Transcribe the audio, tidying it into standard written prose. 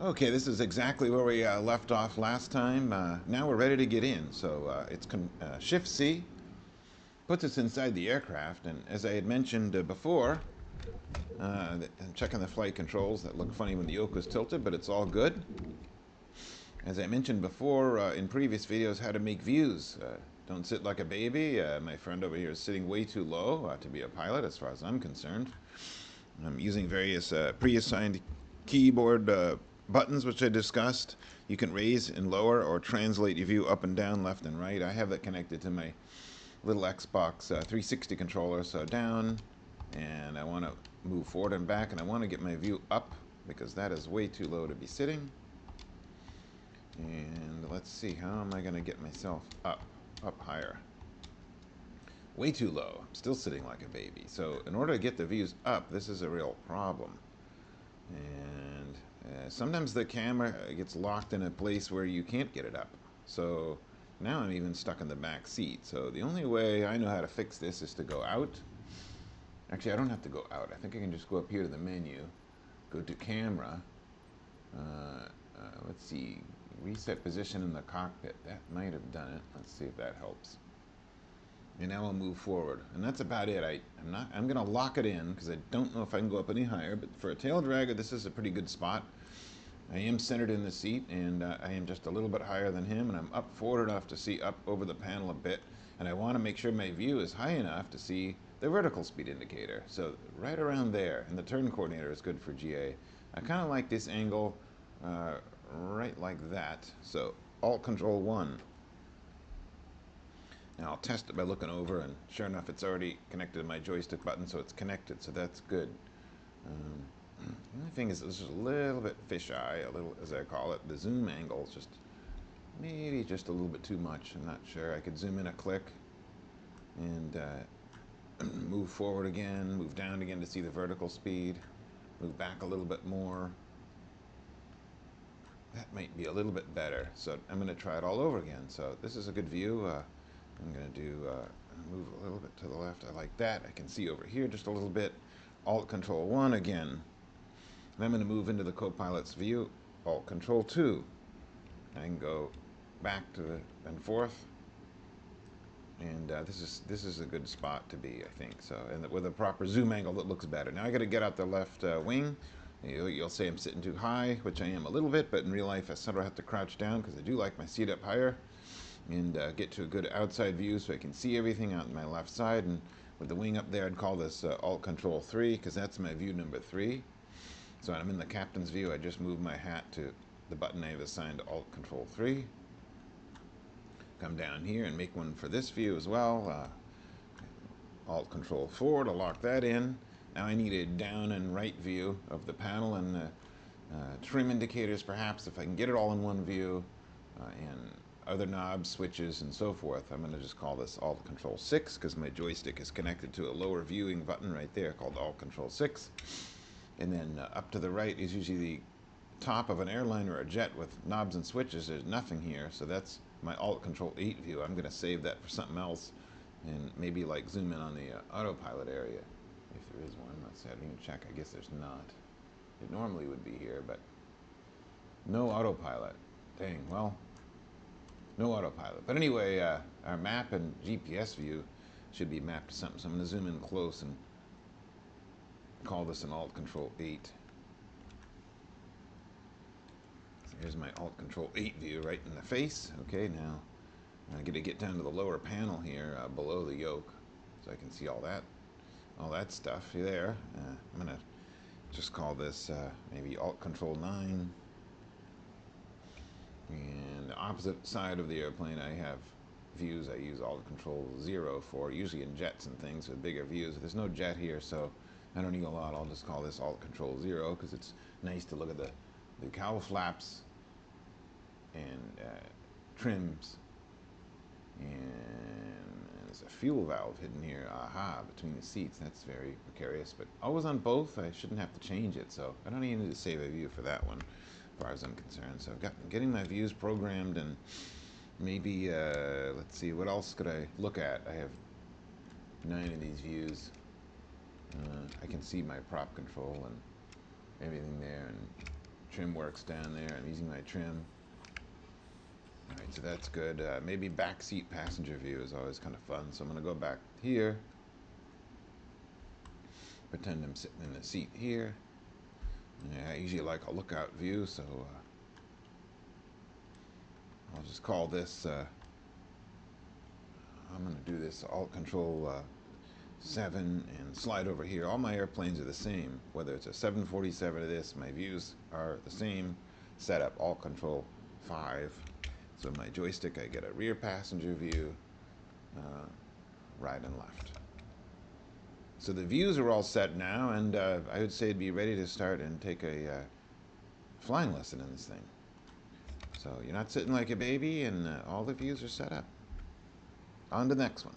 Okay, this is exactly where we left off last time. Now we're ready to get in. So it's Shift C, puts us inside the aircraft, and as I had mentioned before, I'm checking the flight controls that look funny when the yoke was tilted, but it's all good. As I mentioned before in previous videos, how to make views. Don't sit like a baby. My friend over here is sitting way too low to be a pilot as far as I'm concerned. I'm using various pre-assigned keyboard buttons, which I discussed. You can raise and lower or translate your view up and down, left and right. I have that connected to my little Xbox 360 controller. So down, and I want to move forward and back, and I want to get my view up because that is way too low to be sitting. And let's see, how am I going to get myself up higher? Way too low. I'm still sitting like a baby. So in order to get the views up, this is a real problem. And sometimes the camera gets locked in a place where you can't get it up. So now I'm even stuck in the back seat. So the only way I know how to fix this is to go out. Actually, I don't have to go out. I think I can just go up here to the menu, go to camera. Let's see, reset position in the cockpit. That might have done it. Let's see if that helps. And now I'll move forward, and that's about it. I'm gonna lock it in because I don't know if I can go up any higher. But for a tail dragger, this is a pretty good spot. I am centered in the seat, and I am just a little bit higher than him, and I'm up forward enough to see up over the panel a bit. And I want to make sure my view is high enough to see the vertical speed indicator. So right around there, and the turn coordinator is good for GA. I kind of like this angle right like that. So Alt Control 1. Now I'll test it by looking over, and sure enough, it's already connected to my joystick button, so it's connected, so that's good. The only thing is this is a little bit fisheye, a little, as I call it. The zoom angle is just maybe just a little bit too much. I'm not sure. I could zoom in a click and move forward again, move down again to see the vertical speed, move back a little bit more. That might be a little bit better. So I'm going to try it all over again. So this is a good view. I'm going to do move a little bit to the left. I like that. I can see over here just a little bit. Alt Control 1 again. And I'm going to move into the co-pilot's view. Alt Control 2. I can go back to the and forth. And this is a good spot to be, I think. So, and with a proper zoom angle that looks better. Now I got to get out the left wing. You'll say I'm sitting too high, which I am a little bit, but in real life I sort of have to crouch down because I do like my seat up higher. And get to a good outside view so I can see everything out on my left side. And with the wing up there, I'd call this Alt Control 3 because that's my view number 3. So when I'm in the captain's view, I just move my hat to the button I have assigned Alt Control 3. Come down here and make one for this view as well. Alt Control 4 to lock that in. Now I need a down and right view of the panel and trim indicators perhaps if I can get it all in one view. And other knobs, switches, and so forth. I'm going to just call this Alt Control 6 because my joystick is connected to a lower viewing button right there called Alt Control 6. And then up to the right is usually the top of an airline or a jet with knobs and switches. There's nothing here, so that's my Alt Control 8 view. I'm going to save that for something else and maybe like zoom in on the autopilot area if there is one. Let's see, I didn't even check. I guess there's not. It normally would be here, but no autopilot. Dang, well, no autopilot. But anyway, our map and GPS view should be mapped to something. So I'm going to zoom in close and call this an Alt Control 8. So here's my Alt Control 8 view right in the face. Okay, now I'm going to get down to the lower panel here below the yoke so I can see all that stuff there. I'm going to just call this maybe Alt Control 9. And the opposite side of the airplane, I have views I use Alt Control 0 for, usually in jets and things with bigger views. There's no jet here, so I don't need a lot. I'll just call this Alt Control 0 because it's nice to look at the cowl flaps and trims. And there's a fuel valve hidden here, aha, between the seats. That's very precarious, but always on both. I shouldn't have to change it, so I don't even need to save a view for that one as far as I'm concerned. So I've got getting my views programmed, and maybe let's see, what else could I look at? I have 9 of these views. I can see my prop control and everything there, and trim works down there. I'm using my trim. Alright, so that's good. Maybe backseat passenger view is always kind of fun. So I'm going to go back here. Pretend I'm sitting in the seat here. Yeah, I usually like a lookout view, so I'll just call this, I'm going to do this Alt Control 7 and slide over here. All my airplanes are the same. Whether it's a 747 or this, my views are the same. Setup Alt Control 5. So my joystick, I get a rear passenger view, right and left. So the views are all set now, and I would say it'd be ready to start and take a flying lesson in this thing. So you're not sitting like a baby, and all the views are set up. On to the next one.